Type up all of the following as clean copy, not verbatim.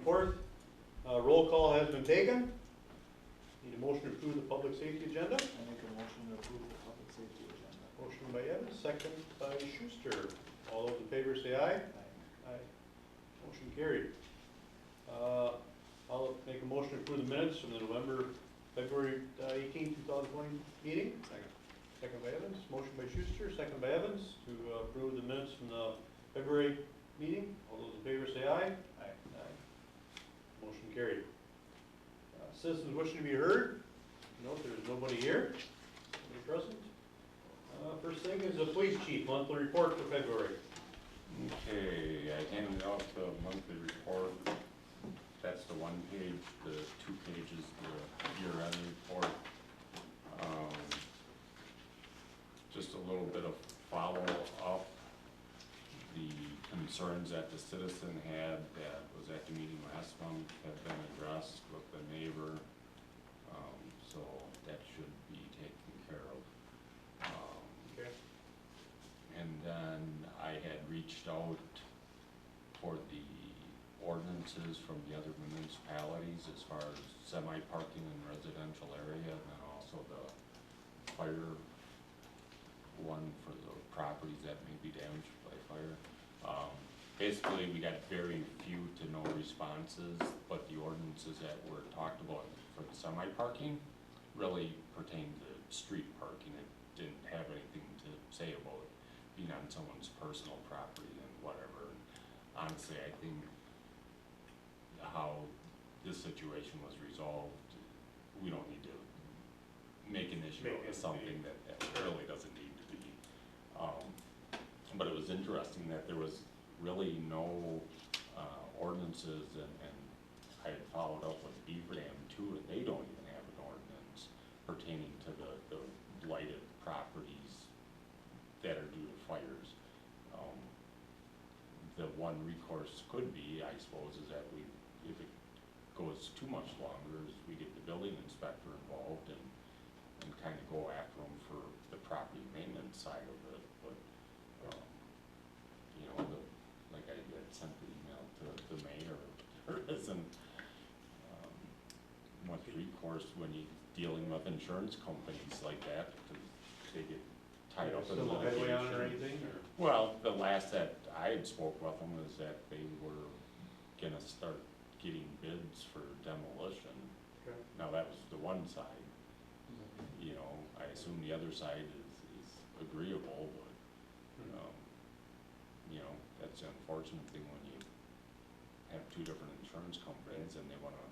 24th. Roll call has been taken. Need a motion to approve the public safety agenda. I make a motion to approve the public safety agenda. Motion by Evans, second by Schuster. All those in favor say aye. Aye. Motion carried. I'll make a motion to approve the minutes from the February 18, 2020 meeting. Second. Second by Evans. Motion by Schuster, second by Evans to approve the minutes from the February meeting. All those in favor say aye. Aye. Aye. Motion carried. Citizens wishing to be heard? No, there's nobody here. Nobody present. First thing is the police chief monthly report for February. Okay, I handed out the monthly report. That's the 1 page, the 2 pages, the year-end report. Just a little bit of follow-up. The concerns that the citizen had that was at the meeting last month have been addressed with the neighbor. So that should be taken care of. Okay. And then I had reached out for the ordinances from the other municipalities as far as semi-parking in residential area, and then also the fire one for the properties that may be damaged by fire. Basically, we got very few to no responses, but the ordinances that were talked about for the semi-parking really pertain to street parking. It didn't have anything to say about being on someone's personal property and whatever. And honestly, I think how this situation was resolved, we don't need to make an issue out of something that really doesn't need to be. But it was interesting that there was really no ordinances, and I had followed up with Beaver Dam too, and they don't even have an ordinance pertaining to the blighted properties that are due to fires. The one recourse could be, I suppose, is that if it goes too much longer, is we get the building inspector involved and kind of go after them for the property maintenance side of it. But you know, like I had sent the email to the mayor, there isn't much recourse when you're dealing with insurance companies like that, because they get tied up in Civil headway on it or litigation. anything? Or? Well, the last that I had spoke with them was that they were gonna start getting bids for demolition. Okay. Now, that was the one side. You know, I assume the other side is agreeable, but, you know, that's the unfortunate thing when you have 2 different insurance companies and they wanna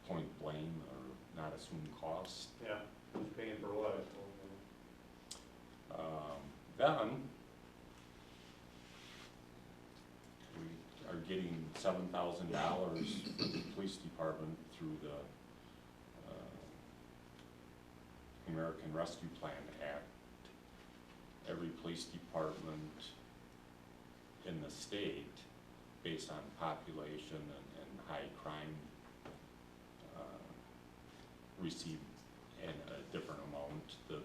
point blame or not assume costs. Yeah, who's paying for what? Then we are getting $7,000 for the police department through the American Rescue Plan Act. Every police department in the state, based on population and high crime, receive a different amount. The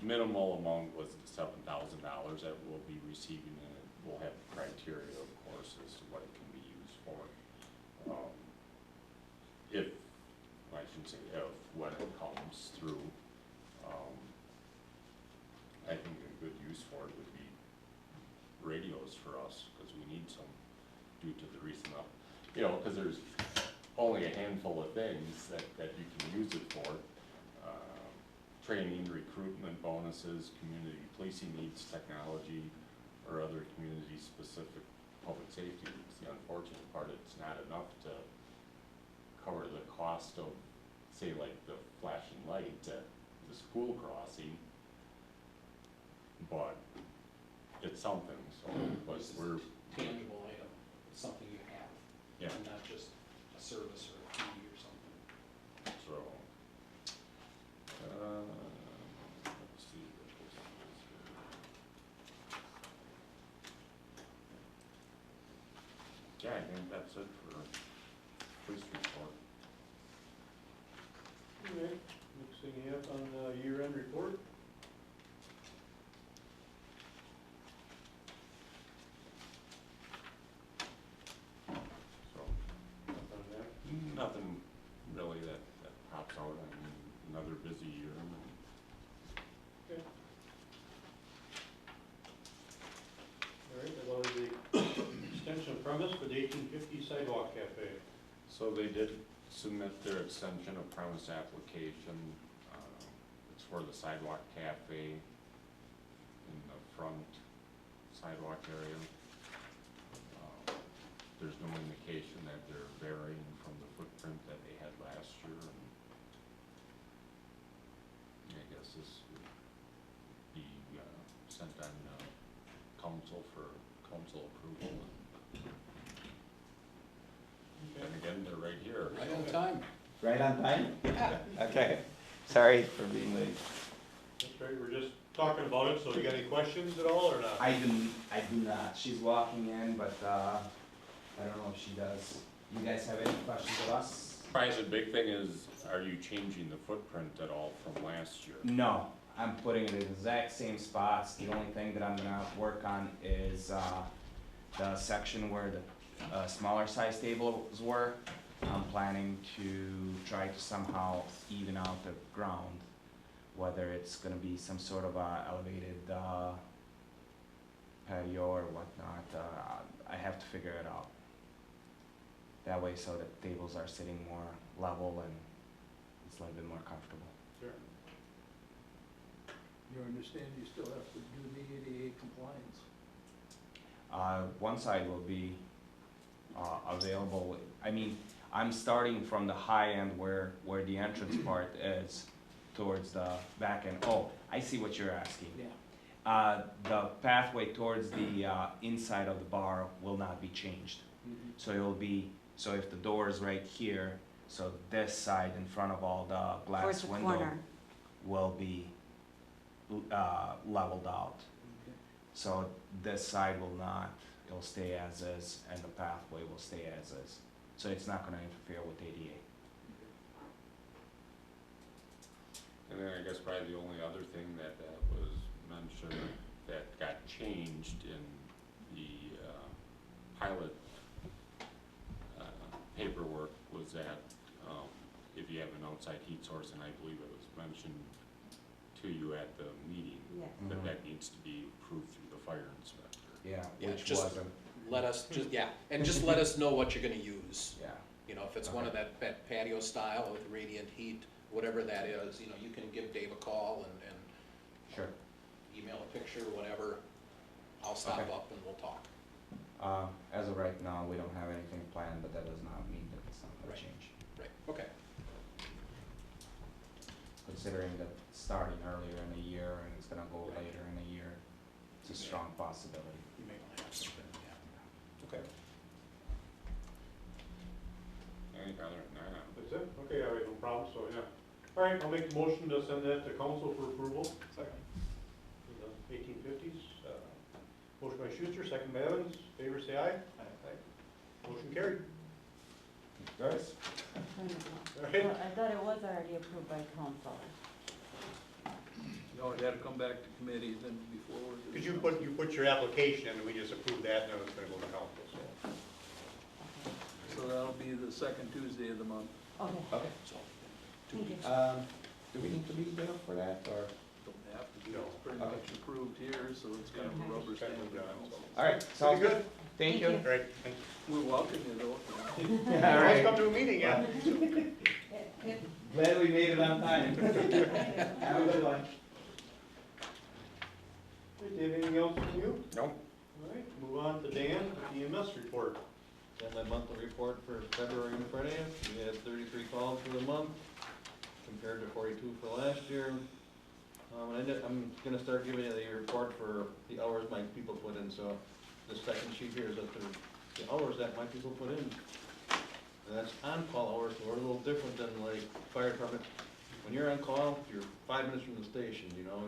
minimal amount was the $7,000 that we'll be receiving, and it will have criteria, of course, as to what it can be used for. If, I shouldn't say if, when it comes through, I think a good use for it would be radios for us, because we need some due to the recent you know, because there's only a handful of things that you can use it for. Training, recruitment bonuses, community policing needs, technology, or other community-specific public safety needs. The unfortunate part, it's not enough to cover the cost of, say, like the flashing light at the school crossing, but it's something, so, but This is we're... tangible item, it's something you have. Yeah. And not just a service or a fee or something. So, let's see what this is here. Yeah, I think that's it for police report. Okay, next thing you have on the year-end report? premise for the 1850 sidewalk cafe. So they did submit their extension of premise application. It's for the sidewalk cafe in the front sidewalk area. There's no indication that they're varying from the footprint that they had last year. I guess this would be sent on council for council approval. And again, they're right here. Right on time. Right on time? Okay, sorry for being late. That's right, we're just talking about it, so you got any questions at all or not? I do not. She's walking in, but, I don't know if she does. You guys have any questions of us? Probably the big thing is, are you changing the footprint at all from last year? No, I'm putting it in the exact same spots. The only thing that I'm gonna work on is, the section where the, smaller size tables were. I'm planning to try to somehow even out the ground, whether it's gonna be some sort of elevated, patio or whatnot. I have to figure it out. That way, so that tables are sitting more level and it's a little bit more comfortable. Sure. You understand you still have to do the ADA compliance. One side will be, available. I mean, I'm starting from the high end where the entrance part is towards the back end. Oh, I see what you're asking. Yeah. The pathway towards the, inside of the bar will not be changed. So it'll be, so if the door is right here, so this side in front of all the glass Towards the window corner. will be, leveled out. Okay. So this side will not, it'll stay as is, and the pathway will stay as is. So it's not gonna interfere with ADA. And then I guess probably the only other thing that was mentioned that got changed in the pilot paperwork was that if you have an outside heat source, and I believe it was mentioned to you at the meeting, Yes. that that needs to be approved through the fire inspector. Yeah, Yeah, which just- wasn't, Let us, just let us know what you're gonna use. yeah. You know, if it's one of that patio style with radiant heat, whatever that is, you know, you can give Dave a call and Sure. email a picture, whatever. I'll stop Okay. up and we'll talk. As of right now, we don't have anything planned, but that does not mean that it's not gonna Right. change. Right, okay. Considering that it's starting earlier in the year and it's gonna go later in the year, it's a strong possibility. You may wanna have something, yeah. Okay. Any other than that? That's it? Okay, all right, no problem, so, yeah. All right, I'll make the motion to send that to council for approval. Second. The 1850s. Motion by Schuster, second by Evans. Favor say aye. Motion carried. Guys? All right. Well, I thought it was already approved by council. No, it had to come back to committee then before. Cause you put your application in and we just approved that and then it's gonna go to council, so. So that'll be the second Tuesday of the month. Okay, Okay. So, thank you. Do we need to be there for that, or? Don't have to be, No. it's pretty Okay. much approved here, so it's kind of a rubber Kind stamp. of done, so. All right, sounds Pretty good. Thank Thank you. you. All right, thanks. We welcome you though. All Always right. come to a meeting, yeah. Glad we made it on time. Have a good one. Dave, anything else from you? No. All right, move on to Dan with the EMS report. And my monthly report for February and Friday, we had 33 calls for the month, compared to 42 for last year. I'm gonna start giving you the report for the hours my people put in, so the second sheet here is up to the hours that my people put in. And that's on-call hours, so we're a little different than like fire department. When you're on call, you're 5 minutes from the station, you know,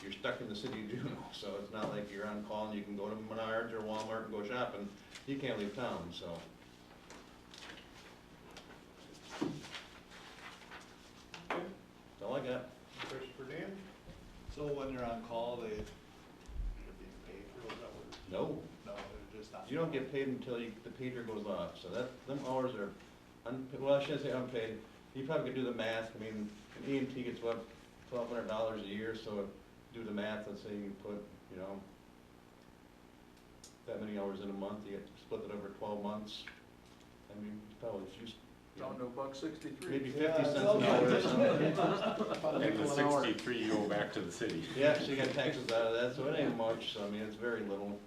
you're stuck in the city of Juneau, so it's not like you're on call and you can go to Menards or Walmart and go shopping. You can't leave town, so. Okay, That's all I got. question for Dan? So when they're on call, they're being paid for those hours? No, No, they're just not. you don't get paid until the pager goes off, so them hours are well, I shouldn't say unpaid. You probably could do the math, I mean, an EMT gets what, $1,200 a year, so do the math, let's say you put, you know, that many hours in a month, you get to split it over 12 months. I mean, probably just, Down to $1.63. maybe Yeah, 50 cents it's an hour or okay. something. About a And nickel the an hour. 63, you go back to the city. Yeah, so you got taxes out of that, so it ain't much, so I mean, it's very little.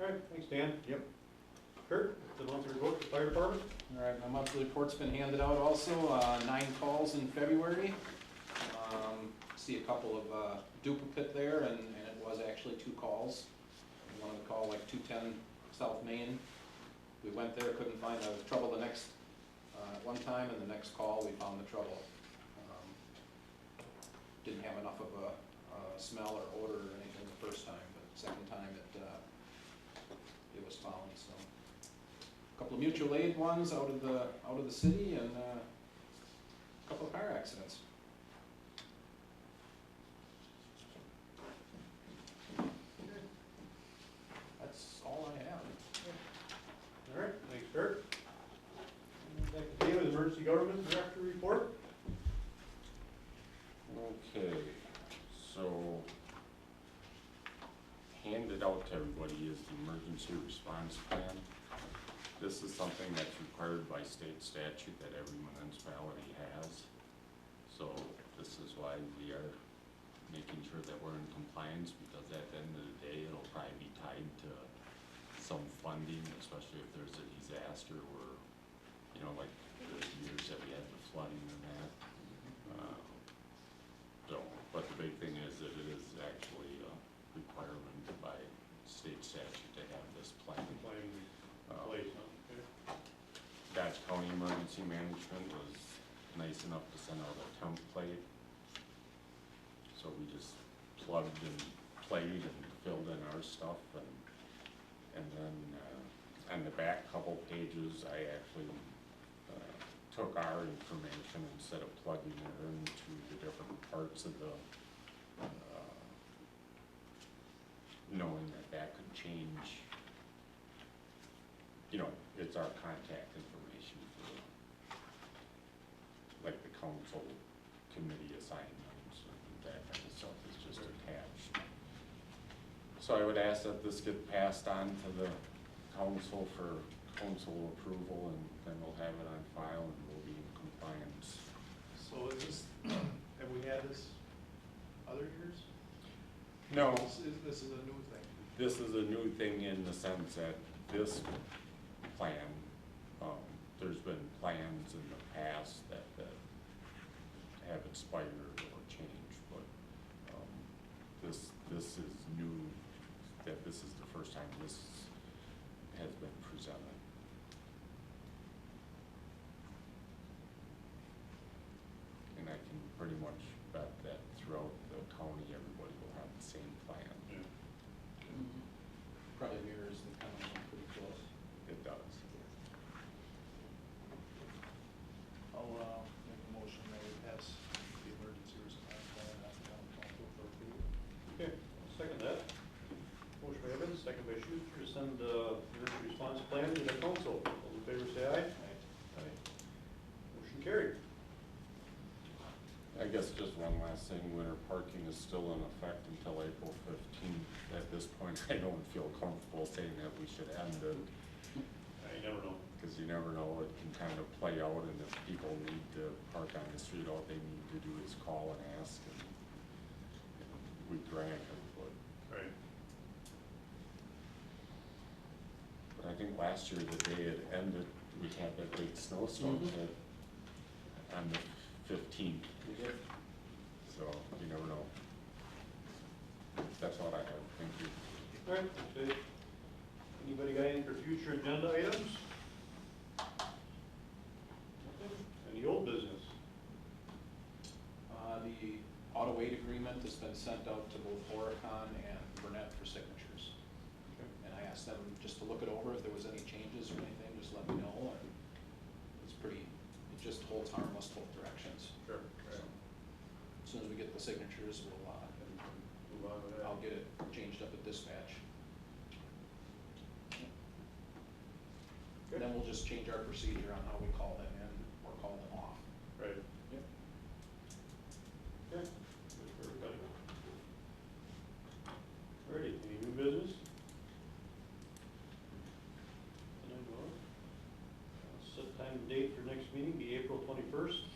All right, thanks, Dan. Yep. Kurt, the monthly report for fire department? All right, my monthly report's been handed out also, 9 calls in February. See a couple of duplicate there, and it was actually 2 calls. One of the call like 210 South Main. We went there, couldn't find the trouble the next, one time, and the next call, we found the trouble. Didn't have enough of a smell or odor or anything the first time, but second time it was found, so. A couple of mutual aid ones out of the city, and a couple of car accidents. That's all I have. All right, thanks, Kurt. Back to David, emergency government director report? Okay, so handed out to everybody is the emergency response plan. This is something that's required by state statute that every municipality has. So this is why we are making sure that we're in compliance, because at the end of the day, it'll probably be tied to some funding, especially if there's a disaster or, you know, like the years that we had the flooding and that. So, but the big thing is that it is actually a requirement by state statute to have this plan. Plan Uh, place, okay. Dodge County Emergency Management was nice enough to send out a template. So we just plugged and played and filled in our stuff, and then on the back couple pages, I actually took our information instead of plugging it into the different parts of the, knowing that that could change. You know, it's our contact information for, like, the council committee assignments and that kind of stuff is just attached. So I would ask that this get passed on to the council for council approval, and then we'll have it on file and we'll be in compliance. So is this, have we had this other years? No, This is a new thing. this is a new thing in the sense that this plan, there's been plans in the past that have expired or changed, but, this is new, that this is the first time this has been presented. And I can pretty much bet that throughout the county, everybody will have the same plan. Probably mirrors the county one pretty close. It does. I'll make a motion that we pass the emergency response plan on to town council for approval. Okay, I'll second that. Motion by Evans, second by Schuster, to send the emergency response plan to the council. All in favor, say aye. Aye. Motion carried. I guess just one last thing, winter parking is still in effect until April 15th. At this point, I don't feel comfortable saying that we should end it, You never know. because you never know, it can kind of play out, and if people need to park on the street, all they need to do is call and ask, and we grant it, but Right. I think last year, the day it ended, we had that big snowstorm Mhm. hit on the 15th, We did. so you never know. That's all I have, thank you. All right, okay. Anybody got anything for future agenda items? Nothing? Any old business? The auto aid agreement has been sent out to both Horicon and Burnett for signatures. And I asked them just to look it over, if there was any changes or anything, just let me know, and it's pretty, it just holds harmless both directions. Sure. So, as soon as we get the signatures, we'll, Move on with that. I'll get it changed up at dispatch. Okay. Then we'll just change our procedure on how we call them in or call them off. Right. Yep. Okay. first.